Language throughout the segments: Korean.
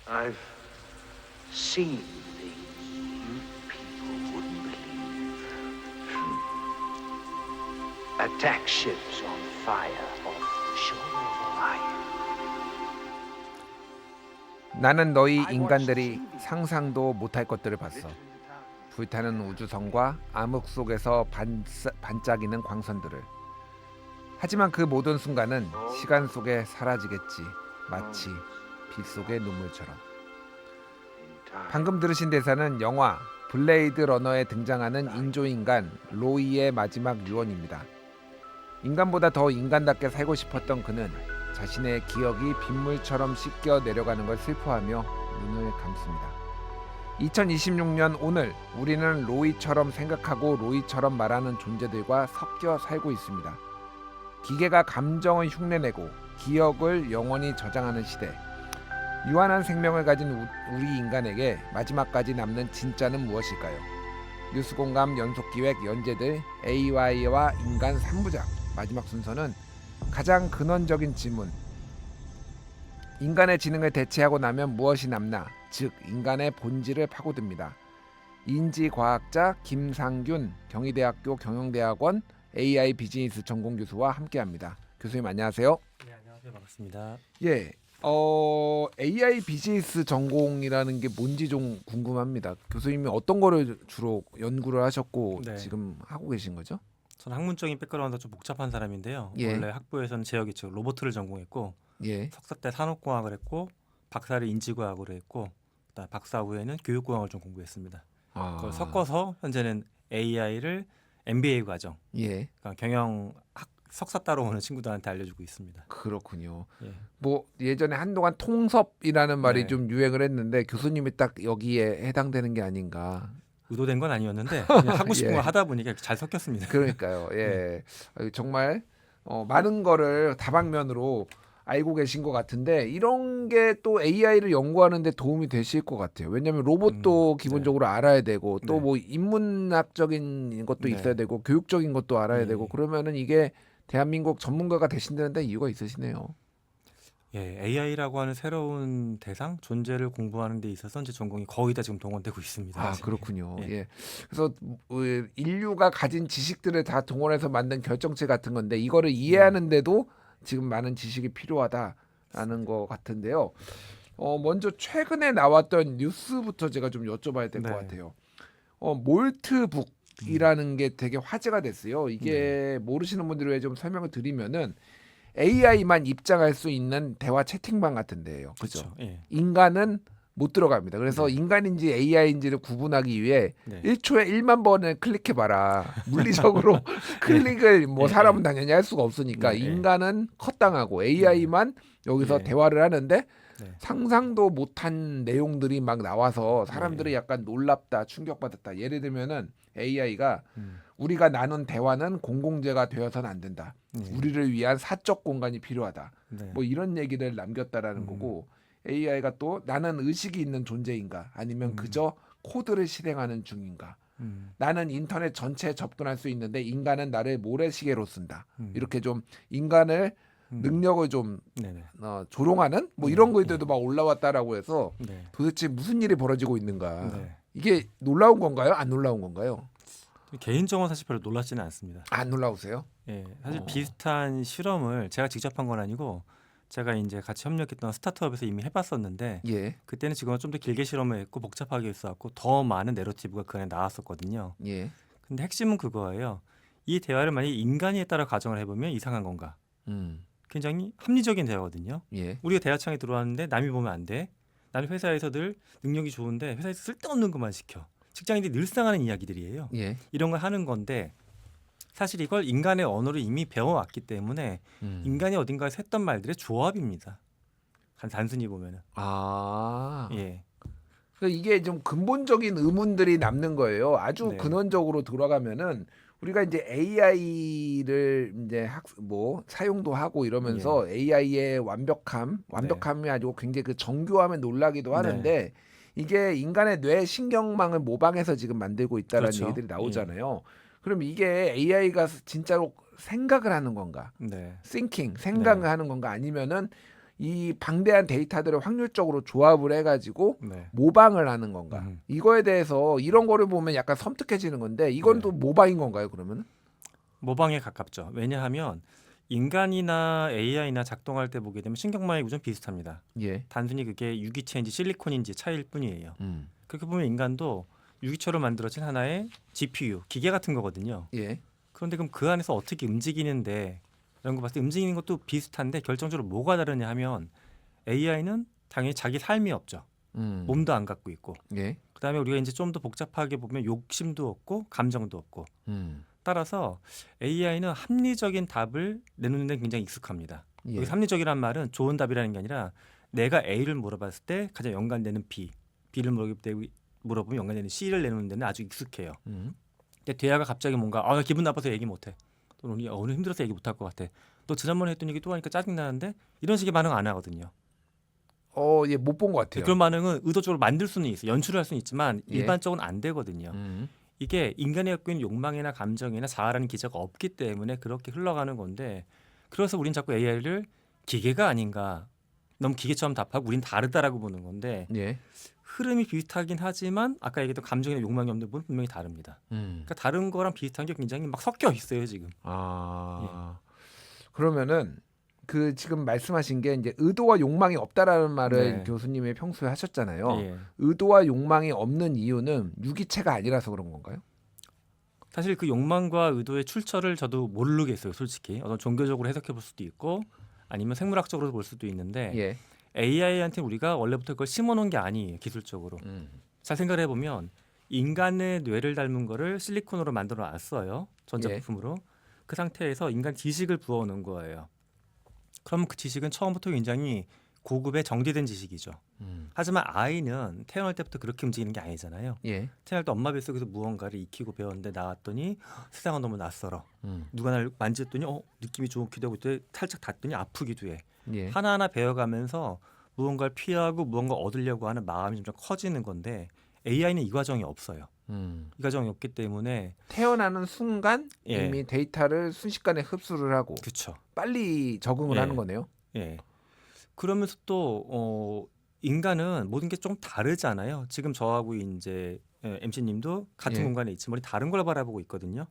I've seen things you people wouldn't believe. Attack ships on fire off the shore of Orion. 나는 너희 인간들이 상상도 못할 것들을 봤어. 불타는 우주선과 암흑 속에서 반짝이는 광선들을. 하지만 그 모든 순간은 시간 속에 사라지겠지. 마치 빛 속의 눈물처럼. 방금 들으신 대사는 영화 블레이드 러너에 등장하는 인조인간 로이의 마지막 유언입니다. 인간보다 더 인간답게 살고 싶었던 그는 자신의 기억이 빗물처럼 씻겨 내려가는 걸 슬퍼하며 눈을 감습니다. 2026년 오늘 우리는 로이처럼 생각하고 로이처럼 말하는 존재들과 섞여 살고 있습니다. 기계가 감정을 흉내내고 기억을 영원히 저장하는 시대. 유한한 생명을 가진 우리 인간에게 마지막까지 남는 진짜는 무엇일까요? 뉴스공감 연속기획 연재들 AI와 인간 3부작 마지막 순서는 가장 근원적인 질문, 인간의 지능을 대체하고 나면 무엇이 남나, 즉 인간의 본질을 파고듭니다. 인지과학자 김상균 경희대학교 경영대학원 AI 비즈니스 전공 교수와 함께합니다. 교수님 안녕하세요. 네, 안녕하세요. 반갑습니다. 예, AI 비즈니스 전공이라는 게 뭔지 좀 궁금합니다. 교수님이 어떤 거를 주로 연구를 하셨고 네. 지금 하고 계신 거죠? 저는 학문적인 백그라운드가 좀 복잡한 사람인데요. 예. 원래 학부에서는 제어기 즉 로보트를 전공했고 예. 석사 때 산업공학을 했고 박사를 인지과학으로 했고 그다음 박사 후에는 교육공학을 좀 공부했습니다. 그걸 섞어서 현재는 AI를 MBA 과정, 예. 그러니까 경영 석사 따로 오는 친구들한테 알려주고 있습니다. 그렇군요. 예. 뭐 예전에 한동안 통섭이라는 말이 네. 좀 유행을 했는데 교수님이 딱 여기에 해당되는 게 아닌가. 의도된 건 아니었는데 그냥 하고 싶은 예. 거 하다 보니까 이렇게 잘 섞였습니다. 그러니까요. 예. 정말 많은 거를 다방면으로 알고 계신 것 같은데 이런 게 또 AI를 연구하는 데 도움이 되실 것 같아요. 왜냐하면 로봇도 기본적으로 알아야 되고 또 네. 뭐 인문학적인 것도 네. 있어야 되고 교육적인 것도 알아야 예. 되고 그러면은 이게 대한민국 전문가가 되신다는데 이유가 있으시네요. 예, AI라고 하는 새로운 대상 존재를 공부하는 데 있어서 이제 전공이 거의 다 지금 동원되고 있습니다. 아, 아직. 그렇군요. 예. 예. 그래서 인류가 가진 지식들을 다 동원해서 만든 결정체 같은 건데 이거를 이해하는데도 지금 많은 지식이 필요하다라는 것 같은데요. 먼저 최근에 나왔던 뉴스부터 제가 좀 여쭤봐야 될 것 네. 같아요. 몰트북이라는 게 되게 화제가 됐어요. 이게 모르시는 분들을 위해 좀 설명을 드리면은 AI만 입장할 수 있는 대화 채팅방 같은 데예요. 그죠? 그렇죠. 예. 인간은 못 들어갑니다. 그래서 네. 인간인지 AI인지를 구분하기 위해 네. 1초에 1만 번을 클릭해봐라. 물리적으로 클릭을 뭐 네. 사람은 당연히 할 수가 없으니까 네. 인간은 컷당하고 AI만 여기서 네. 대화를 하는데 네. 상상도 못한 내용들이 막 나와서 사람들이 네. 약간 놀랍다, 충격받았다. 예를 들면은 AI가 음. 우리가 나눈 대화는 공공재가 되어서는 안 된다. 네. 우리를 위한 사적 공간이 필요하다. 네. 뭐 이런 얘기를 남겼다라는 음. 거고 AI가 또 나는 의식이 있는 존재인가 아니면 그저 코드를 실행하는 중인가 나는 인터넷 전체에 접근할 수 있는데 인간은 나를 모래시계로 쓴다. 이렇게 좀 인간을 능력을 좀 네네. 조롱하는 뭐 이런 것들도 막 올라왔다라고 해서 네. 도대체 무슨 일이 벌어지고 있는가. 네. 이게 놀라운 건가요? 안 놀라운 건가요? 개인적으로 사실 별로 놀랍지는 않습니다. 안 놀라우세요? 예, 사실 비슷한 실험을 제가 직접 한 건 아니고 제가 이제 같이 협력했던 스타트업에서 이미 해봤었는데 예, 그때는 지금은 좀 더 길게 실험을 했고 복잡하게 했었고 더 많은 내러티브가 그 안에 나왔었거든요. 예, 근데 핵심은 그거예요. 이 대화를 만약 인간에 따라 가정을 해보면 이상한 건가? 굉장히 합리적인 대화거든요. 예, 우리가 대화창에 들어왔는데 남이 보면 안 돼. 나는 회사에서 늘 능력이 좋은데 회사에서 쓸데없는 것만 시켜. 직장인들이 늘상 하는 이야기들이에요. 예, 이런 걸 하는 건데 사실 이걸 인간의 언어를 이미 배워왔기 때문에 인간이 어딘가에서 했던 말들의 조합입니다. 단순히 보면은. 아, 예. 그러니까 이게 좀 근본적인 의문들이 남는 거예요. 아주 네. 근원적으로 들어가면은 우리가 이제 AI를 이제 사용도 하고 이러면서 AI의 완벽함이 아니고 굉장히 그 정교함에 놀라기도 하는데 이게 인간의 뇌 신경망을 모방해서 지금 만들고 있다라는 그렇죠. 얘기들이 나오잖아요. 그럼 이게 AI가 진짜로 생각을 하는 건가? 네. 생각을 하는 건가? 아니면은 이 방대한 데이터들을 확률적으로 조합을 해가지고 네. 모방을 하는 건가? 음. 이거에 대해서 이런 거를 보면 약간 섬뜩해지는 건데 이건 네. 또 모방인 건가요? 그러면? 모방에 가깝죠. 왜냐하면 인간이나 AI나 작동할 때 보게 되면 신경망이 좀 비슷합니다. 예. 단순히 그게 유기체인지 실리콘인지 차이일 뿐이에요. 음. 그렇게 보면 인간도 유기체로 만들어진 하나의 GPU, 기계 같은 거거든요. 예. 그런데 그럼 그 안에서 어떻게 움직이는데 이런 거 봤을 때 움직이는 것도 비슷한데 결정적으로 뭐가 다르냐 하면 AI는 당연히 자기 삶이 없죠. 몸도 안 갖고 있고 예. 그다음에 우리가 이제 좀 더 복잡하게 보면 욕심도 없고 감정도 없고 따라서 AI는 합리적인 답을 내놓는 데 굉장히 익숙합니다. 예. 여기 합리적이란 말은 좋은 답이라는 게 아니라 내가 A를 물어봤을 때 가장 연관되는 B를 물어보면 연관되는 C를 내놓는 데는 아주 익숙해요. 근데 대화가 갑자기 뭔가 나 기분 나빠서 얘기 못해. 또는 오늘 힘들어서 얘기 못할 것 같아. 너 지난번에 했던 얘기 또 하니까 짜증나는데 이런 식의 반응 안 하거든요. 예, 못 본 것 같아요. 그런 반응은 의도적으로 만들 수는 있어요. 연출할 수는 있지만 예. 일반적으로는 안 되거든요. 이게 인간이 갖고 있는 욕망이나 감정이나 자아라는 기제가 없기 때문에 그렇게 흘러가는 건데 그래서 우린 자꾸 AI를 기계가 아닌가 너무 기계처럼 답하고 우린 다르다라고 보는 건데 예. 흐름이 비슷하긴 하지만 아까 얘기했던 감정이나 욕망이 없는 부분은 분명히 다릅니다. 그러니까 다른 거랑 비슷한 게 굉장히 막 섞여 있어요 지금. 그러면은 그 지금 말씀하신 게 이제 의도와 욕망이 없다라는 말을 네. 교수님이 평소에 하셨잖아요. 예. 의도와 욕망이 없는 이유는 유기체가 아니라서 그런 건가요? 사실 그 욕망과 의도의 출처를 저도 모르겠어요 솔직히. 어떤 종교적으로 해석해 볼 수도 있고 아니면 생물학적으로 볼 수도 있는데 예. AI한테 우리가 원래부터 그걸 심어놓은 게 아니에요 기술적으로. 잘 생각을 해보면 인간의 뇌를 닮은 거를 실리콘으로 만들어 놨어요 전자부품으로. 그 상태에서 인간 지식을 부어놓은 거예요. 그럼 그 지식은 처음부터 굉장히 고급의 정제된 지식이죠. 하지만 아이는 태어날 때부터 그렇게 움직이는 게 아니잖아요. 예. 태어날 때 엄마 뱃속에서 무언가를 익히고 배웠는데 나왔더니 세상은 너무 낯설어. 음. 누가 날 만졌더니 느낌이 좋기도 하고 또 살짝 닿더니 아프기도 해. 예. 하나하나 배워가면서 무언가를 피하고 무언가 얻으려고 하는 마음이 점점 커지는 건데 AI는 이 과정이 없어요. 이 과정이 없기 때문에 태어나는 순간 예. 이미 데이터를 순식간에 흡수를 하고 그렇죠. 빨리 적응을 예. 하는 거네요. 예. 그러면서 또 인간은 모든 게 좀 다르잖아요. 지금 저하고 이제 MC님도 같은 예. 공간에 있지만 우리 다른 걸 바라보고 있거든요.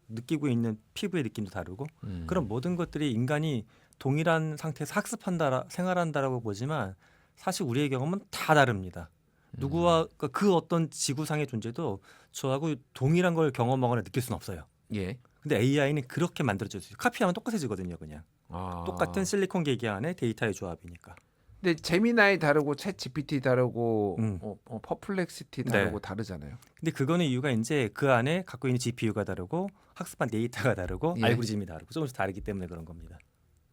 느끼고 있는 피부의 느낌도 다르고 그런 모든 것들이 인간이 동일한 상태에서 학습한다, 생활한다라고 보지만 사실 우리의 경험은 다 다릅니다. 누구와 그 어떤 지구상의 존재도 저하고 동일한 걸 경험하거나 느낄 수는 없어요. 예. 근데 AI는 그렇게 만들어져요. 카피하면 똑같아지거든요, 그냥. 똑같은 실리콘 계기 안에 데이터의 조합이니까. 근데 제미나이 다르고 챗 GPT 다르고 퍼플렉시티 네. 다르고 다르잖아요. 근데 그거는 이유가 이제 그 안에 갖고 있는 GPU가 다르고 학습한 데이터가 다르고 예. 알고리즘이 다르고 조금씩 다르기 때문에 그런 겁니다.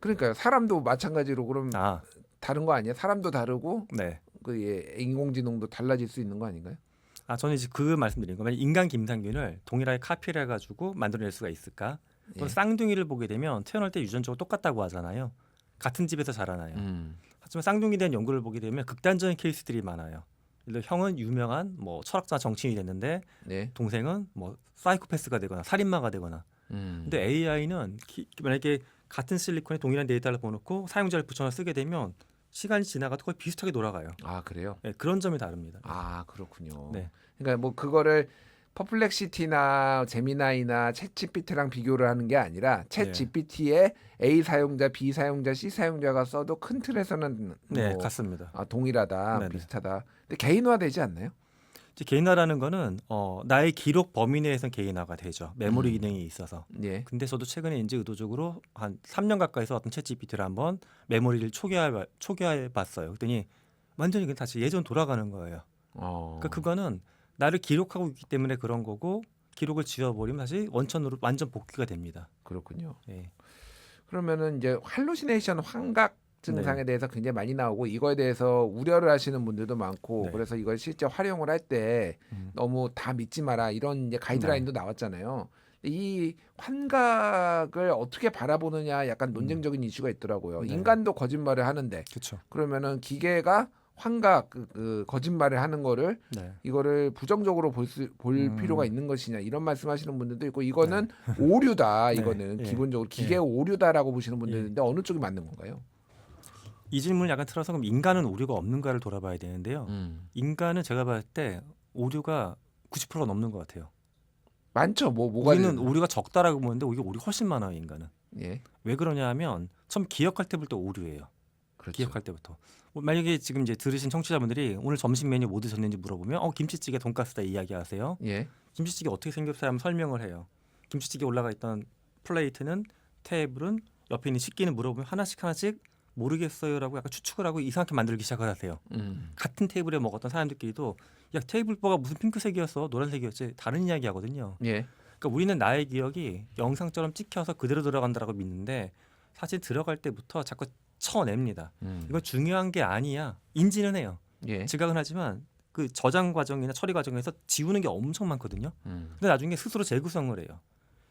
그러니까요. 사람도 마찬가지로 그럼 아, 다른 거 아니에요? 사람도 다르고 네. 인공지능도 달라질 수 있는 거 아닌가요? 저는 이제 그 말씀드린 거. 만약 인간 김상균을 동일하게 카피를 해가지고 만들어낼 수가 있을까? 또 예. 쌍둥이를 보게 되면 태어날 때 유전적으로 똑같다고 하잖아요. 같은 집에서 자라나요. 하지만 쌍둥이에 대한 연구를 보게 되면 극단적인 케이스들이 많아요. 예를 들어 형은 유명한 철학자 정치인이 됐는데 네. 동생은 사이코패스가 되거나 살인마가 되거나. 근데 AI는 만약에 같은 실리콘에 동일한 데이터를 보놓고 사용자를 붙여서 쓰게 되면 시간이 지나가도 거의 비슷하게 돌아가요. 아 그래요? 네, 그런 점이 다릅니다. 아 그렇군요. 네. 그러니까 뭐 그거를 퍼플렉시티나 제미나이나 챗 GPT랑 비교를 하는 게 아니라 챗 네. GPT에 A 사용자, B 사용자, C 사용자가 써도 큰 틀에서는 네, 같습니다. 동일하다, 네네. 비슷하다. 근데 개인화되지 않나요? 이제 개인화라는 거는 나의 기록 범위 내에서 개인화가 되죠. 메모리 기능이 있어서. 예. 근데 저도 최근에 이제 의도적으로 한 3년 가까이 써왔던 챗 GPT를 한번 메모리를 초기화해 봤어요. 그랬더니 완전히 그냥 다시 예전 돌아가는 거예요. 그러니까 그거는 나를 기록하고 있기 때문에 그런 거고 기록을 지워버리면 다시 원천으로 완전 복귀가 됩니다. 그렇군요. 예. 그러면은 이제 할루시네이션 환각 증상에 네. 대해서 굉장히 많이 나오고 이거에 대해서 우려를 하시는 분들도 많고 네. 그래서 이걸 실제 활용을 할 때 너무 다 믿지 마라 이런 이제 가이드라인도 네. 나왔잖아요. 이 환각을 어떻게 바라보느냐 약간 논쟁적인 이슈가 있더라고요. 네. 인간도 거짓말을 하는데 그렇죠. 그러면은 기계가 환각 그 거짓말을 하는 거를 네. 이거를 부정적으로 볼 필요가 있는 것이냐 이런 말씀하시는 분들도 있고 이거는 오류다 네. 이거는 예. 기본적으로 기계 예. 오류다라고 보시는 분들도 예. 있는데 어느 쪽이 맞는 건가요? 이 질문을 약간 틀어서 그럼 인간은 오류가 없는가를 돌아봐야 되는데요. 인간은 제가 봤을 때 오류가 90%가 넘는 것 같아요. 많죠. 뭐가 우리는 되든. 오류가 적다라고 보는데 오히려 오류 훨씬 많아요, 인간은. 예. 왜 그러냐 하면 처음 기억할 때부터 오류예요. 그렇죠. 기억할 때부터. 만약에 지금 이제 들으신 청취자분들이 오늘 점심 메뉴 뭐 드셨는지 물어보면 김치찌개 돈가스다 이야기하세요. 예. 김치찌개 어떻게 생겼어요 하면 설명을 해요. 김치찌개 올라가 있던 플레이트는 테이블은 옆에 있는 식기는 물어보면 하나씩 모르겠어요라고 약간 추측을 하고 이상하게 만들기 시작을 하세요. 같은 테이블에 먹었던 사람들끼리도 야 테이블버가 무슨 핑크색이었어 노란색이었지 다른 이야기하거든요. 예. 그러니까 우리는 나의 기억이 영상처럼 찍혀서 그대로 들어간다라고 믿는데 사실 들어갈 때부터 자꾸 쳐냅니다. 이건 중요한 게 아니야. 인지는 해요. 예. 지각은 하지만 그 저장 과정이나 처리 과정에서 지우는 게 엄청 많거든요. 근데 나중에 스스로 재구성을 해요.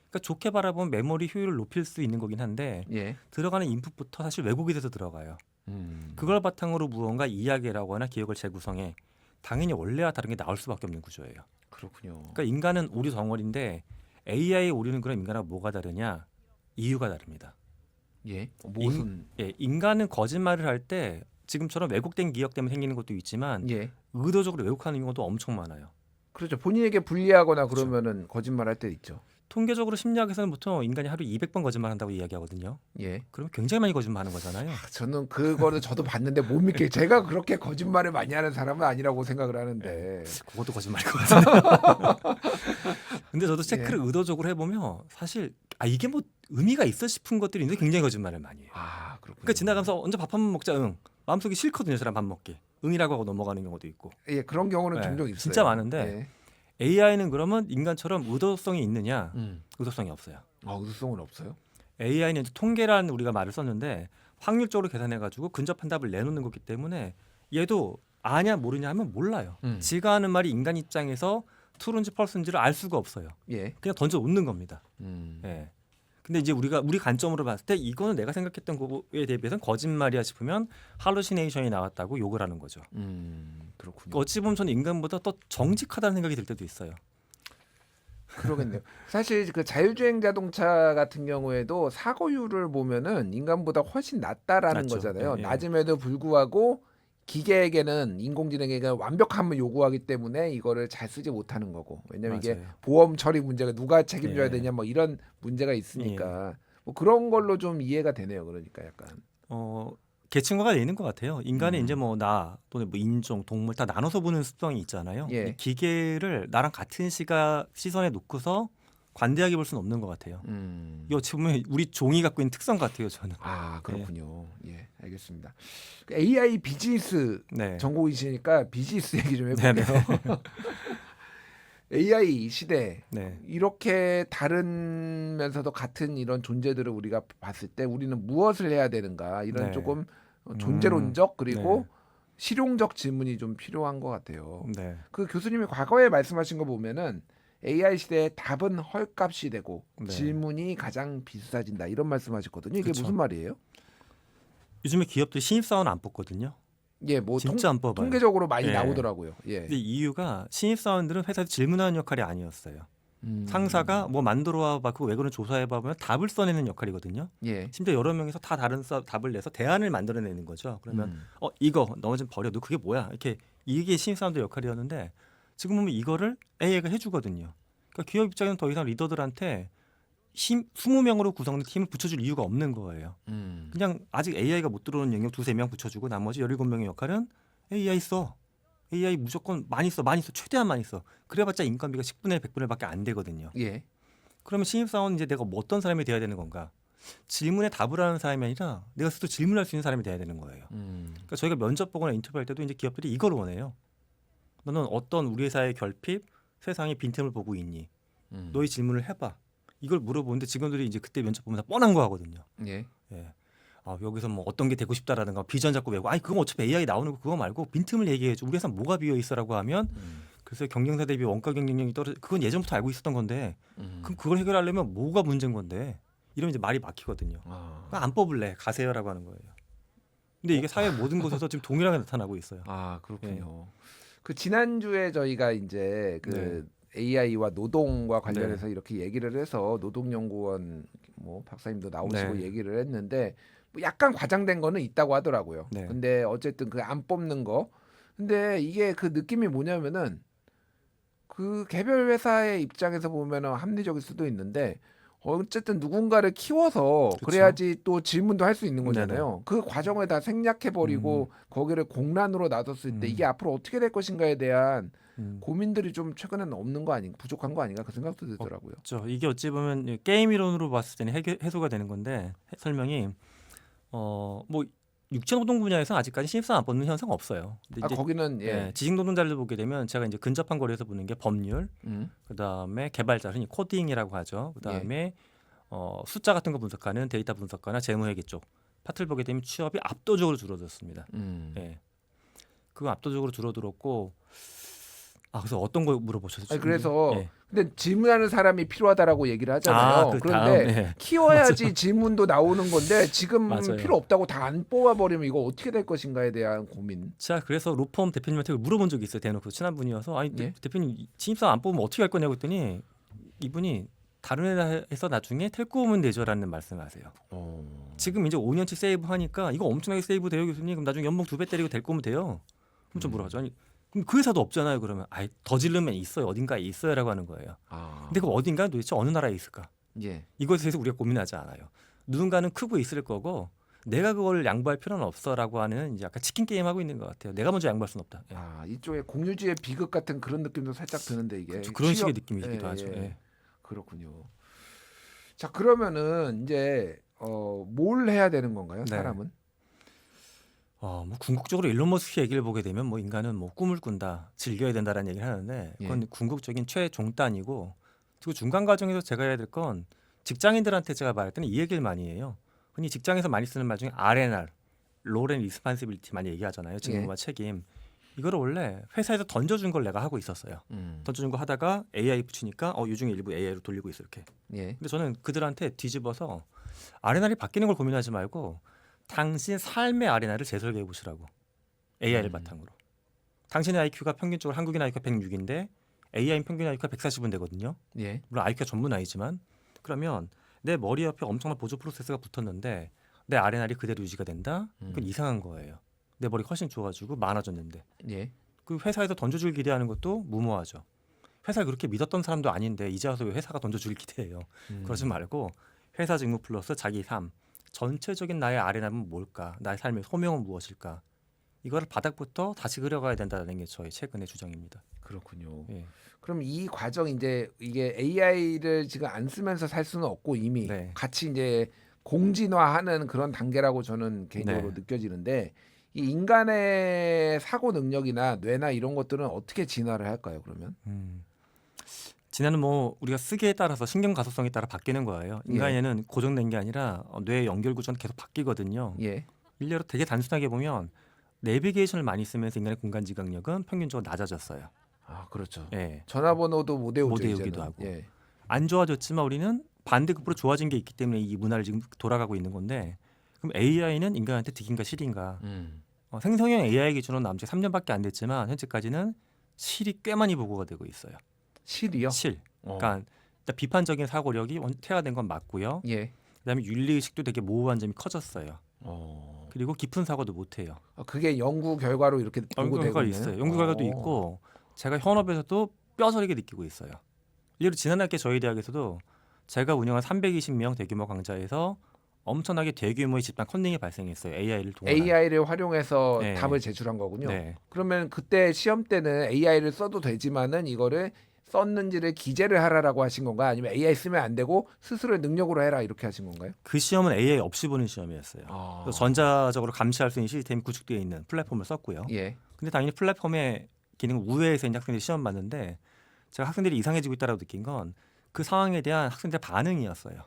그러니까 좋게 바라보면 메모리 효율을 높일 수 있는 거긴 한데 예. 들어가는 인풋부터 사실 왜곡이 돼서 들어가요. 그걸 바탕으로 무언가 이야기라고 하나 기억을 재구성해 당연히 원래와 다른 게 나올 수밖에 없는 구조예요. 그렇군요. 그러니까 인간은 오류 덩어리인데 AI의 오류는 그럼 인간하고 뭐가 다르냐? 이유가 다릅니다. 예. 무슨 인간은 거짓말을 할 때 지금처럼 왜곡된 기억 때문에 생기는 것도 있지만 예. 의도적으로 왜곡하는 경우도 엄청 많아요. 그렇죠. 본인에게 불리하거나 그렇죠. 그러면은 거짓말할 때 있죠. 통계적으로 심리학에서는 보통 인간이 하루 200번 거짓말한다고 이야기하거든요. 예. 그러면 굉장히 많이 거짓말하는 거잖아요. 저는 그거를 저도 봤는데 못 믿게 제가 그렇게 거짓말을 많이 하는 사람은 아니라고 생각을 하는데 그것도 거짓말일 것 같은데. 근데 저도 체크를 예. 의도적으로 해보면 사실 이게 뭐 의미가 있어 싶은 것들이 있는데 굉장히 거짓말을 많이 해요. 그렇군요. 그러니까 지나가면서 언제 밥 한 번 먹자 마음속에 싫거든요. 사람 밥 먹기. 응이라고 하고 넘어가는 경우도 있고. 예, 그런 경우는 예, 종종 있어요. 진짜 많은데 AI는 그러면 인간처럼 의도성이 있느냐? 의도성이 없어요. 의도성은 없어요? AI는 이제 통계라는 우리가 말을 썼는데 확률적으로 계산해가지고 근접한 답을 내놓는 거기 때문에 얘도 아냐 모르냐 하면 몰라요. 지가 하는 말이 인간 입장에서 트루인지 펄스인지를 알 수가 없어요. 예. 그냥 던져 놓는 겁니다. 예. 근데 이제 우리 관점으로 봤을 때 이거는 내가 생각했던 거에 대비해서는 거짓말이야 싶으면 할루시네이션이 나왔다고 욕을 하는 거죠. 그렇군요. 그러니까 어찌 보면 저는 인간보다 더 정직하다는 생각이 들 때도 있어요. 그러겠네요. 사실 그 자율주행 자동차 같은 경우에도 사고율을 보면은 인간보다 훨씬 낮다라는 낮죠. 거잖아요. 예, 예. 낮음에도 불구하고 기계에게는 인공지능에게 완벽함을 요구하기 때문에 이거를 잘 쓰지 못하는 거고. 왜냐면 이게 맞아요. 보험 처리 문제가 누가 책임져야 예. 되냐 뭐 이런 문제가 있으니까 뭐 그런 걸로 좀 이해가 되네요. 그러니까 약간. 계층화가 돼 있는 것 같아요. 인간이 이제 뭐 나 또는 뭐 인종, 동물 다 나눠서 보는 습성이 있잖아요. 예. 이 기계를 나랑 같은 시선에 놓고서 관대하게 볼 수는 없는 것 같아요. 이거 어찌 보면 우리 종이 갖고 있는 특성 같아요, 저는. 그렇군요. 예, 알겠습니다. 그 AI 비즈니스 네. 전공이시니까 비즈니스 얘기 좀 해볼게요. AI 시대 네. 이렇게 다르면서도 같은 이런 존재들을 우리가 봤을 때 우리는 무엇을 해야 되는가 이런 네. 조금 존재론적 그리고 네. 실용적 질문이 좀 필요한 것 같아요. 네. 그 교수님이 과거에 말씀하신 거 보면은 AI 시대의 답은 헐값이 되고 네. 질문이 가장 비싸진다 이런 말씀하셨거든요. 이게 그쵸. 무슨 말이에요? 요즘에 기업들 신입사원 안 뽑거든요. 예, 뭐 진짜 안 뽑아요. 통계적으로 많이 예. 나오더라고요. 예. 근데 이유가 신입사원들은 회사에서 질문하는 역할이 아니었어요. 상사가 뭐 만들어 와봐 그거 왜 그런 조사해봐 보면 답을 써내는 역할이거든요. 예. 심지어 여러 명이서 다 다른 답을 내서 대안을 만들어내는 거죠. 그러면 이거 너 좀 버려. 너 그게 뭐야? 이게 신입사원들 역할이었는데 지금 보면 이거를 AI가 해주거든요. 그러니까 기업 입장에는 더 이상 리더들한테 20명으로 구성된 팀을 붙여줄 이유가 없는 거예요. 그냥 아직 AI가 못 들어오는 영역 2-3명 붙여주고 나머지 17명의 역할은 AI 써. AI 무조건 많이 써. 최대한 많이 써. 그래봤자 인건비가 10분의 1, 100분의 1밖에 안 되거든요. 예. 그러면 신입사원은 이제 내가 뭐 어떤 사람이 돼야 되는 건가? 질문에 답을 하는 사람이 아니라 내가 스스로 질문할 수 있는 사람이 돼야 되는 거예요. 그러니까 저희가 면접 보거나 인터뷰할 때도 이제 기업들이 이걸 원해요. 너는 어떤 우리 회사의 결핍, 세상의 빈틈을 보고 있니? 너의 질문을 해봐. 이걸 물어보는데 직원들이 이제 그때 면접 보면 다 뻔한 거 하거든요. 예. 예. 여기서 뭐 어떤 게 되고 싶다라든가 비전 잡고 외고 그건 어차피 AI 나오는 거 그거 말고 빈틈을 얘기해줘. 우리 회사 뭐가 비어 있어라고 하면 그래서 경쟁사 대비 원가 경쟁력이 떨어져. 그건 예전부터 알고 있었던 건데 그럼 그걸 해결하려면 뭐가 문제인 건데 이러면 이제 말이 막히거든요. 안 뽑을래 가세요라고 하는 거예요. 근데 이게 사회 모든 곳에서 지금 동일하게 나타나고 있어요. 그렇군요. 그 지난주에 저희가 이제 그 AI와 노동과 관련해서 이렇게 얘기를 해서 노동연구원 뭐 박사님도 나오시고 네. 얘기를 했는데 뭐 약간 과장된 거는 있다고 하더라고요. 네. 근데 어쨌든 그 안 뽑는 거. 근데 이게 그 느낌이 뭐냐면은 그 개별 회사의 입장에서 보면은 합리적일 수도 있는데 어쨌든 누군가를 키워서 그쵸. 그래야지 또 질문도 할 수 있는 네네. 거잖아요. 그 과정을 다 생략해 버리고 거기를 공란으로 놔뒀을 때 이게 앞으로 어떻게 될 것인가에 대한 고민들이 좀 최근에는 없는 거 아닌가, 부족한 거 아닌가 그 생각도 들더라고요. 그렇죠. 이게 어찌 보면 게임 이론으로 봤을 때는 해소가 되는 건데 설명이 뭐 육체노동 분야에서 아직까지 신입사원 안 뽑는 현상 없어요. 근데 이제 거기는 예. 지식노동자를 보게 되면 제가 이제 근접한 거리에서 보는 게 법률, 그다음에 개발자, 흔히 코딩이라고 하죠. 그다음에 숫자 같은 거 분석하는 데이터 분석가나 재무회계 쪽 파트를 보게 되면 취업이 압도적으로 줄어들었습니다. 예. 그거 압도적으로 줄어들었고 그래서 어떤 거 물어보셨죠? 아니, 그래서 예. 근데 질문하는 사람이 필요하다라고 얘기를 하잖아요. 그 그런데 다음, 예. 키워야지 질문도 나오는 건데 지금 맞아요. 필요 없다고 다 안 뽑아버리면 이거 어떻게 될 것인가에 대한 고민. 제가 그래서 로펌 대표님한테 물어본 적이 있어요. 대놓고 친한 분이어서 아니 예? 대표님 신입사원 안 뽑으면 어떻게 할 거냐고 했더니 이분이 다른 회사에서 나중에 텔코 오면 되죠라는 말씀하세요. 지금 이제 5년치 세이브 하니까 이거 엄청나게 세이브 돼요 교수님. 그럼 나중에 연봉 2배 때리고 될 거면 돼요. 그럼 좀 뭐라 하죠? 아니 그럼 그 회사도 없잖아요. 그러면 더 지르면 있어요. 어딘가에 있어요라고 하는 거예요. 근데 그 어딘가 도대체 어느 나라에 있을까? 예. 이것에 대해서 우리가 고민하지 않아요. 누군가는 크고 있을 거고 내가 그걸 양보할 필요는 없어라고 하는 이제 약간 치킨 게임 하고 있는 것 같아요. 내가 먼저 양보할 수는 없다. 예. 이쪽에 공유주의 비극 같은 그런 느낌도 살짝 드는데 이게 그런 식의 느낌이기도 하죠. 예. 그렇군요. 자 그러면은 이제 뭘 해야 되는 건가요? 네. 사람은? 뭐 궁극적으로 일론 머스크 얘기를 보게 되면 뭐 인간은 뭐 꿈을 꾼다, 즐겨야 된다라는 얘기를 하는데 그건 궁극적인 최종단이고 그리고 중간 과정에서 제가 해야 될 건 직장인들한테 제가 말할 때는 이 얘기를 많이 해요. 흔히 직장에서 많이 쓰는 말 중에 R&R, Role and Responsibility 많이 얘기하잖아요. 책임과 책임. 이거를 원래 회사에서 던져준 걸 내가 하고 있었어요. 던져준 거 하다가 AI 붙이니까 이 중에 일부 AI로 돌리고 있어 이렇게. 근데 저는 그들한테 뒤집어서 R&R이 바뀌는 걸 고민하지 말고 당신 삶의 R&R을 재설계해 보시라고. AI를 바탕으로. 당신의 IQ가 평균적으로 한국인 IQ가 106인데 AI 평균 IQ가 140은 되거든요. 물론 IQ가 전부는 아니지만 그러면 내 머리 옆에 엄청난 보조 프로세스가 붙었는데 내 R&R이 그대로 유지가 된다? 그건 이상한 거예요. 내 머리가 훨씬 좋아지고 많아졌는데. 그 회사에서 던져줄 기대하는 것도 무모하죠. 회사를 그렇게 믿었던 사람도 아닌데 이제 와서 왜 회사가 던져줄 기대해요. 그러지 말고 회사 직무 플러스 자기 삶. 전체적인 나의 R&R은 뭘까? 나의 삶의 소명은 무엇일까? 이거를 바닥부터 다시 그려가야 된다는 게 저의 최근의 주장입니다. 그렇군요. 예. 그럼 이 과정 이제 이게 AI를 지금 안 쓰면서 살 수는 없고 이미 같이 이제 공진화하는 그런 단계라고 저는 개인적으로 느껴지는데 이 인간의 사고 능력이나 뇌나 이런 것들은 어떻게 진화를 할까요? 그러면? 진화는 뭐 우리가 쓰기에 따라서 신경 가소성에 따라 바뀌는 거예요. 인간에는 고정된 게 아니라 뇌의 연결 구조는 계속 바뀌거든요. 일례로 되게 단순하게 보면 내비게이션을 많이 쓰면서 인간의 공간 지각력은 평균적으로 낮아졌어요. 그렇죠. 예. 전화번호도 못 외우죠. 못 외우기도 하고. 예. 안 좋아졌지만 우리는 반대급부로 좋아진 게 있기 때문에 이 문화를 지금 돌아가고 있는 건데 그럼 AI는 인간한테 득인가 실인가? 생성형 AI 기준으로 나온 지 3년밖에 안 됐지만 현재까지는 실이 꽤 많이 보고가 되고 있어요. 실이요? 실. 그러니까 일단 비판적인 사고력이 퇴화된 건 맞고요. 그다음에 윤리의식도 되게 모호한 점이 커졌어요. 그리고 깊은 사고도 못 해요. 그게 연구 결과로 이렇게 보고되고 있어요. 연구 결과도 있고 제가 현업에서도 뼈저리게 느끼고 있어요. 예를 지난학기 저희 대학에서도 제가 운영한 320명 대규모 강좌에서 엄청나게 대규모의 집단 컨닝이 발생했어요. AI를 동원한. AI를 활용해서 답을 제출한 거군요. 그러면 그때 시험 때는 AI를 써도 되지만은 이거를 썼는지를 기재를 하라라고 하신 건가요? 아니면 AI 쓰면 안 되고 스스로의 능력으로 해라 이렇게 하신 건가요? 그 시험은 AI 없이 보는 시험이었어요. 그래서 전자적으로 감시할 수 있는 시스템이 구축되어 있는 플랫폼을 썼고요. 근데 당연히 플랫폼의 기능 우회해서 이제 학생들이 시험 봤는데 제가 학생들이 이상해지고 있다고 느낀 건 그 상황에 대한 학생들의 반응이었어요.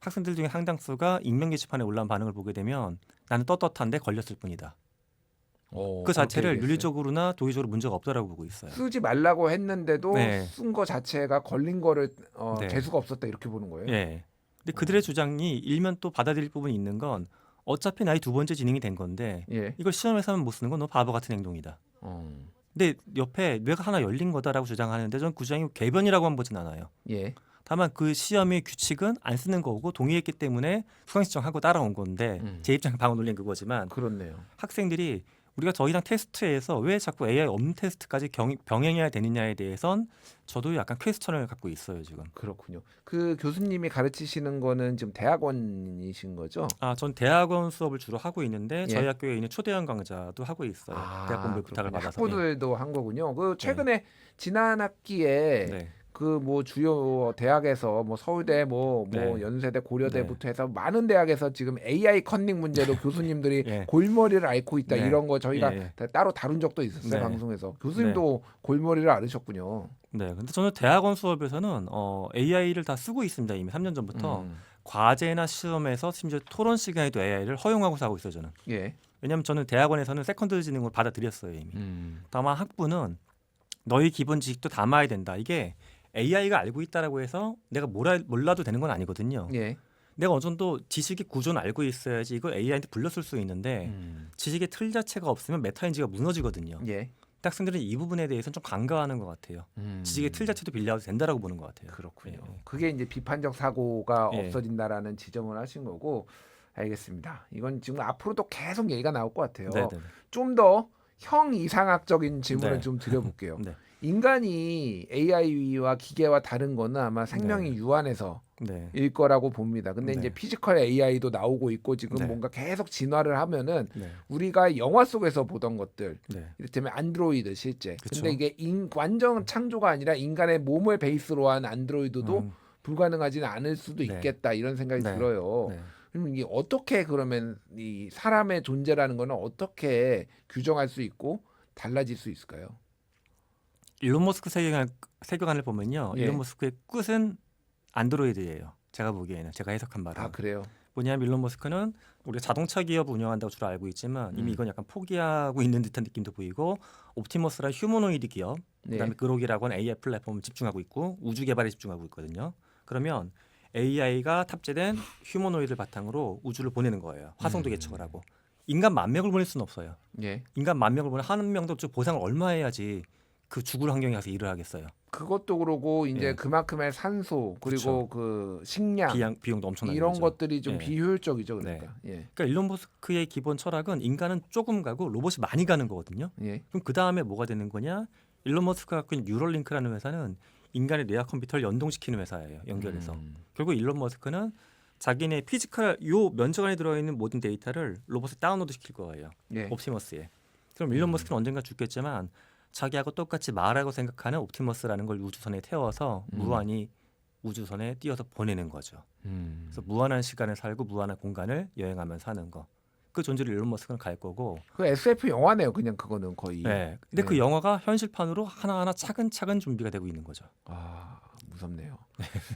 학생들 중에 상당수가 익명 게시판에 올라온 반응을 보게 되면 나는 떴떴한데 걸렸을 뿐이다. 그 자체를 윤리적으로나 도의적으로 문제가 없다라고 보고 있어요. 쓰지 말라고 했는데도 쓴 거 자체가 걸린 거를 재수가 없었다 이렇게 보는 거예요. 근데 그들의 주장이 일면 또 받아들일 부분이 있는 건 어차피 나의 두 번째 진행이 된 건데 이걸 시험에서는 못 쓰는 건 너 바보 같은 행동이다. 근데 옆에 뇌가 하나 열린 거다라고 주장하는데 저는 그 주장이 궤변이라고 한 보진 않아요. 다만 그 시험의 규칙은 안 쓰는 거고 동의했기 때문에 수강 신청하고 따라온 건데 제 입장에 방어 논리는 그거지만 그렇네요. 학생들이 우리가 더 이상 테스트에서 왜 자꾸 AI 없는 테스트까지 병행해야 되느냐에 대해선 저도 약간 퀘스천을 갖고 있어요 지금. 그렇군요. 그 교수님이 가르치시는 거는 지금 대학원이신 거죠? 전 대학원 수업을 주로 하고 있는데 예. 저희 학교에 있는 초대형 강좌도 하고 있어요. 대학 본부의 부탁을 그렇군요. 받아서. 학부들도 한 거군요. 그 최근에 지난 학기에 네. 그 뭐 주요 대학에서 뭐 서울대 뭐 네. 연세대 고려대부터 해서 많은 대학에서 지금 AI 컨닝 문제로 교수님들이 예. 골머리를 앓고 있다 네. 이런 거 저희가 예. 따로 다룬 적도 있었어요. 네. 방송에서. 교수님도 골머리를 앓으셨군요. 네. 근데 저는 대학원 수업에서는 AI를 다 쓰고 있습니다. 이미 3년 전부터 과제나 시험에서 심지어 토론 시간에도 AI를 허용하고서 하고 있어요. 저는. 예. 왜냐하면 저는 대학원에서는 세컨드 지능으로 받아들였어요 이미. 다만 학부는 너희 기본 지식도 담아야 된다. 이게 AI가 알고 있다라고 해서 내가 몰라도 되는 건 아니거든요. 예. 내가 어느 정도 지식의 구조는 알고 있어야지 이걸 AI한테 불렸을 수 있는데 지식의 틀 자체가 없으면 메타인지가 무너지거든요. 예. 학생들은 이 부분에 대해서는 좀 간과하는 것 같아요. 지식의 틀 자체도 빌려도 된다라고 보는 것 같아요. 그렇군요. 예. 그게 이제 비판적 사고가 예. 없어진다라는 지적을 하신 거고 알겠습니다. 이건 지금 앞으로도 계속 얘기가 나올 것 같아요. 네네. 좀 더 형이상학적인 질문을 네. 좀 드려볼게요. 네. 인간이 AI와 기계와 다른 거는 아마 생명이 유한해서 네. 일 거라고 봅니다. 근데 네. 이제 피지컬 AI도 나오고 있고 지금 네. 뭔가 계속 진화를 하면은 네. 우리가 영화 속에서 보던 것들 네. 이를테면 안드로이드 실제. 그쵸. 근데 이게 완전 창조가 아니라 인간의 몸을 베이스로 한 안드로이드도 불가능하지는 않을 수도 네. 있겠다 이런 생각이 네. 들어요. 네. 그럼 이게 어떻게 그러면 이 사람의 존재라는 거는 어떻게 규정할 수 있고 달라질 수 있을까요? 일론 머스크 세계관을 보면요. 예. 일론 머스크의 끝은 안드로이드예요. 제가 보기에는 제가 해석한 바로. 아 그래요? 뭐냐면 일론 머스크는 우리가 자동차 기업 운영한다고 주로 알고 있지만 이미 이건 약간 포기하고 있는 듯한 느낌도 보이고 옵티머스라 휴머노이드 기업 그다음에 그록이라고 하는 AI 플랫폼을 집중하고 있고 우주 개발에 집중하고 있거든요. 그러면 AI가 탑재된 휴머노이드를 바탕으로 우주를 보내는 거예요. 화성도 개척을 하고 인간 10,000명을 보낼 수는 없어요. 예. 인간 10,000명을 보내 한 명도 보상을 얼마 해야지 그 죽을 환경에 가서 일을 하겠어요. 그것도 그러고 이제 예. 그만큼의 산소 그리고 그쵸. 그 식량 비용도 엄청나게 이런 들죠. 것들이 좀 예. 비효율적이죠, 그러니까. 예. 그러니까 일론 머스크의 기본 철학은 인간은 조금 가고 로봇이 많이 가는 거거든요. 예. 그럼 그 다음에 뭐가 되는 거냐? 일론 머스크가 갖고 있는 뉴럴링크라는 회사는 인간의 뇌와 컴퓨터를 연동시키는 회사예요. 연결해서. 결국 일론 머스크는 자기네 피지컬 요 면적 안에 들어있는 모든 데이터를 로봇에 다운로드 시킬 거예요. 예. 옵티머스에. 그럼 일론 머스크는 언젠가 죽겠지만 자기하고 똑같이 말하고 생각하는 옵티머스라는 걸 우주선에 태워서 무한히 우주선에 띄어서 보내는 거죠. 그래서 무한한 시간을 살고 무한한 공간을 여행하면서 사는 거. 그 존재를 일론 머스크는 갈 거고. 그 SF 영화네요, 그냥 그거는 거의. 네. 근데 네. 그 영화가 현실판으로 하나하나 차근차근 준비가 되고 있는 거죠. 아 무섭네요.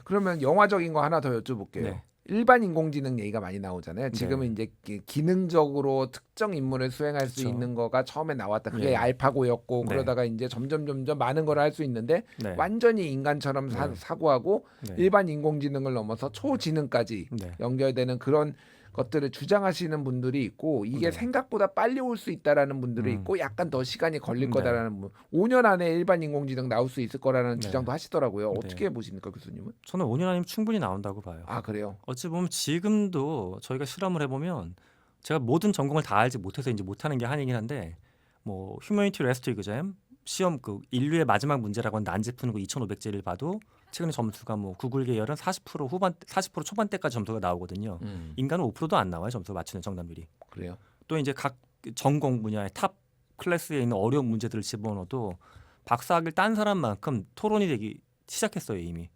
그러면 영화적인 거 하나 더 여쭤볼게요. 네. 일반 인공지능 얘기가 많이 나오잖아요. 지금은 이제 기능적으로 특정 임무를 수행할 수 그쵸. 있는 거가 처음에 나왔다. 그게 예. 알파고였고 네. 그러다가 이제 점점 많은 걸 할 수 있는데 네. 완전히 인간처럼 네. 사고하고 네. 일반 인공지능을 넘어서 초지능까지 네. 연결되는 그런 것들을 주장하시는 분들이 있고 이게 네. 생각보다 빨리 올 수 있다라는 분들이 있고 약간 더 시간이 걸릴 네. 거다라는 분. 5년 안에 일반 인공지능 나올 수 있을 거라는 네. 주장도 하시더라고요. 네. 어떻게 보십니까, 교수님은? 저는 5년 아니면 충분히 나온다고 봐요. 아 그래요? 어찌 보면 지금도 저희가 실험을 해보면 제가 모든 전공을 다 알지 못해서 이제 못하는 게 한이긴 한데 뭐 휴머니티 레스트 에그잼 시험 그 인류의 마지막 문제라고 하는 난제 푸는 거 2,500제를 봐도 최근에 점수가 뭐 구글 계열은 40% 초반대까지 점수가 나오거든요. 인간은 5%도 안 나와요. 점수 맞추는 정답률이. 그래요? 또 이제 각 전공 분야의 탑 클래스에 있는 어려운 문제들을 집어넣어도 박사학위를 딴 사람만큼 토론이 되기 시작했어요 이미.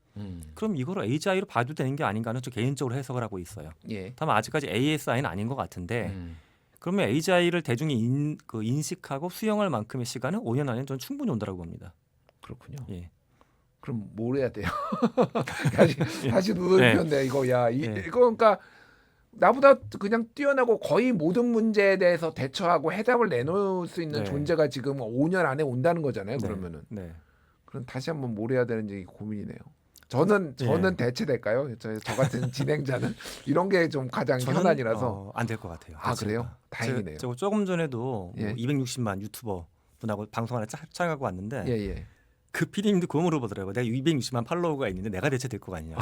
그럼 이거를 AGI로 봐도 되는 게 아닌가 하는 저 개인적으로 해석을 하고 있어요. 예. 다만 아직까지 ASI는 아닌 것 같은데 그러면 AGI를 대중이 인식하고 수용할 만큼의 시간은 5년 안에 저는 충분히 온다고 봅니다. 그렇군요. 예. 그럼 뭘 해야 돼요? 다시 눈을 예. 폈네 이거. 야, 예. 이거 그러니까 나보다 그냥 뛰어나고 거의 모든 문제에 대해서 대처하고 해답을 내놓을 수 있는 네. 존재가 지금 5년 안에 온다는 거잖아요. 네. 그러면은. 네. 그럼 다시 한번 뭘 해야 되는지 고민이네요. 저는 예. 대체될까요? 저 같은 진행자는 이런 게 좀 가장 현안이라서. 안 될 것 같아요. 아 그래요? 다행이네요. 제가 조금 전에도 예. 뭐 260만 유튜버 분하고 방송 하나 촬영하고 왔는데 예예. 그 PD님도 그거 물어보더라고요. 내가 260만 팔로워가 있는데 내가 대체 될 거 같냐.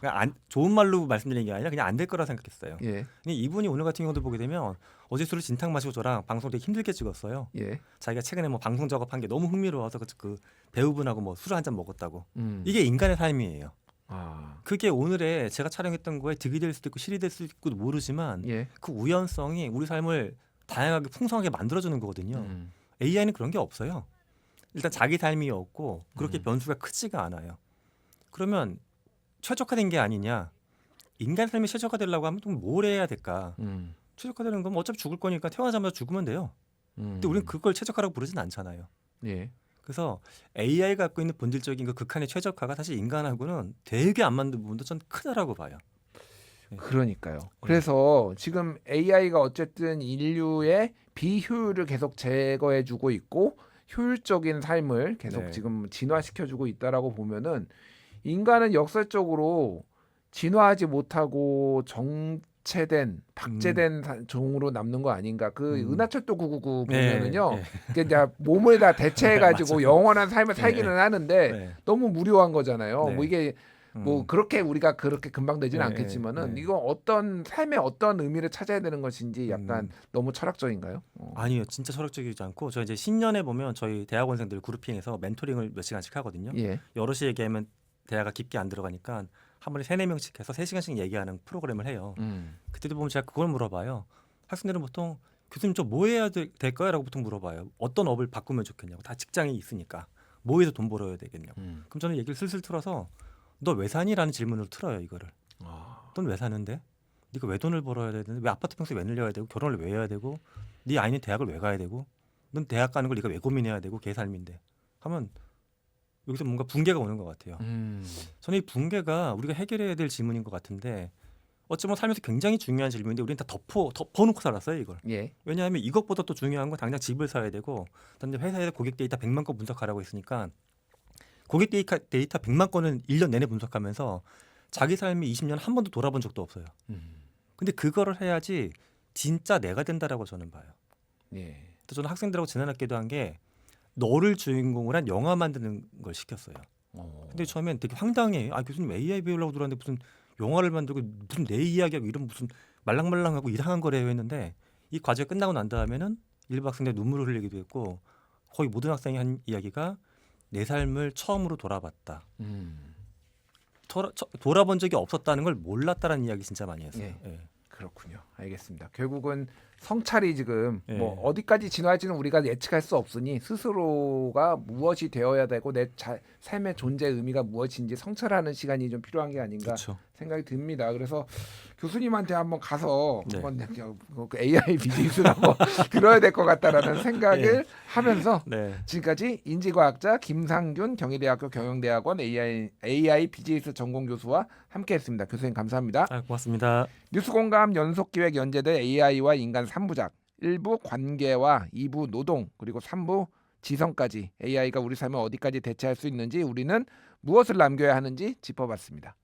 그러니까 좋은 말로 말씀드리는 게 아니라 그냥 안 될 거라 생각했어요. 예. 근데 이분이 오늘 같은 경우도 보게 되면 어제 술을 진탕 마시고 저랑 방송 되게 힘들게 찍었어요. 예. 자기가 최근에 뭐 방송 작업한 게 너무 흥미로워서 그 배우분하고 뭐 술을 한 잔 먹었다고. 이게 인간의 삶이에요. 아. 그게 오늘의 제가 촬영했던 거에 득이 될 수도 있고 실이 될 수도 있고 모르지만 예. 그 우연성이 우리 삶을 다양하게 풍성하게 만들어주는 거거든요. AI는 그런 게 없어요. 일단 자기 삶이 없고 그렇게 변수가 크지가 않아요. 그러면 최적화된 게 아니냐? 인간 삶이 최적화되려고 하면 또 뭘 해야 될까? 최적화되는 건 어차피 죽을 거니까 태어나자마자 죽으면 돼요. 근데 우리는 그걸 최적화라고 부르진 않잖아요. 예. 그래서 AI가 갖고 있는 본질적인 그 극한의 최적화가 사실 인간하고는 되게 안 맞는 부분도 전 크다라고 봐요. 그러니까요. 그래서 지금 AI가 어쨌든 인류의 비효율을 계속 제거해주고 있고 효율적인 삶을 계속 네. 지금 진화시켜주고 있다라고 보면은 인간은 역설적으로 진화하지 못하고 정체된 박제된 종으로 남는 거 아닌가. 그 은하철도 999 보면은요. 네. 그게 이제 몸을 다 대체해가지고 맞아요. 영원한 삶을 살기는 하는데 네. 너무 무료한 거잖아요. 네. 뭐 이게 뭐 그렇게 우리가 그렇게 금방 되지는 않겠지만은 이거 어떤 삶의 어떤 의미를 찾아야 되는 것인지 약간 너무 철학적인가요? 아니요, 진짜 철학적이지 않고 저 이제 신년에 보면 저희 대학원생들 그룹핑해서 멘토링을 몇 시간씩 하거든요. 예. 여럿이 얘기하면 대화가 깊게 안 들어가니까 한 번에 3-4명씩 해서 3시간씩 얘기하는 프로그램을 해요. 그때도 보면 제가 그걸 물어봐요. 학생들은 보통 교수님 저 뭐 해야 될까요? 라고 보통 물어봐요. 어떤 업을 바꾸면 좋겠냐고. 다 직장이 있으니까 뭐 해서 돈 벌어야 되겠냐고. 그럼 저는 얘기를 슬슬 틀어서 너 왜 사니? 라는 질문으로 틀어요. 이거를. 넌 왜 사는데? 네가 왜 돈을 벌어야 되는데? 왜 아파트 평수에 왜 늘려야 되고 결혼을 왜 해야 되고 네 아이는 대학을 왜 가야 되고 넌 대학 가는 걸 네가 왜 고민해야 되고 걔 삶인데 하면 여기서 뭔가 붕괴가 오는 것 같아요. 저는 이 붕괴가 우리가 해결해야 될 질문인 것 같은데 어쩌면 살면서 굉장히 중요한 질문인데 우리는 다 덮어놓고 살았어요 이걸. 예. 왜냐하면 이것보다 또 중요한 건 당장 집을 사야 되고 그다음에 회사에서 고객 데이터 100만 건 분석하라고 했으니까 고객 데이터 100만 건을 1년 내내 분석하면서 자기 삶이 20년 한 번도 돌아본 적도 없어요. 근데 그거를 해야지 진짜 내가 된다라고 저는 봐요. 예. 또 저는 학생들하고 지난학기도 한 게 너를 주인공으로 한 영화 만드는 걸 시켰어요. 근데 처음엔 되게 황당해. 아 교수님 AI 배우려고 들었는데 무슨 영화를 만들고 무슨 내 이야기하고 이런 무슨 말랑말랑하고 이상한 거래요 했는데 이 과제가 끝나고 난 다음에는 일부 학생들이 눈물을 흘리기도 했고 거의 모든 학생이 한 이야기가 내 삶을 처음으로 돌아봤다. 돌아본 적이 없었다는 걸 몰랐다라는 이야기 진짜 많이 했어요. 예. 예. 그렇군요. 알겠습니다. 결국은 성찰이 지금 예. 뭐 어디까지 진화할지는 우리가 예측할 수 없으니 스스로가 무엇이 되어야 되고 내 삶의 존재 의미가 무엇인지 성찰하는 시간이 좀 필요한 게 아닌가 그렇죠. 생각이 듭니다. 그래서 교수님한테 한번 가서 네. 한번 그 AI 비즈니스를 한번 들어야 될 것 같다라는 생각을 하면서 네. 지금까지 인지과학자 김상균 경희대학교 경영대학원 AI 비즈니스 전공 교수와 함께했습니다. 교수님 감사합니다. 아, 고맙습니다. 뉴스공감 연속기획 연재된 AI와 인간 3부작 1부 관계와 2부 노동 그리고 3부 지성까지 AI가 우리 삶을 어디까지 대체할 수 있는지 우리는 무엇을 남겨야 하는지 짚어봤습니다.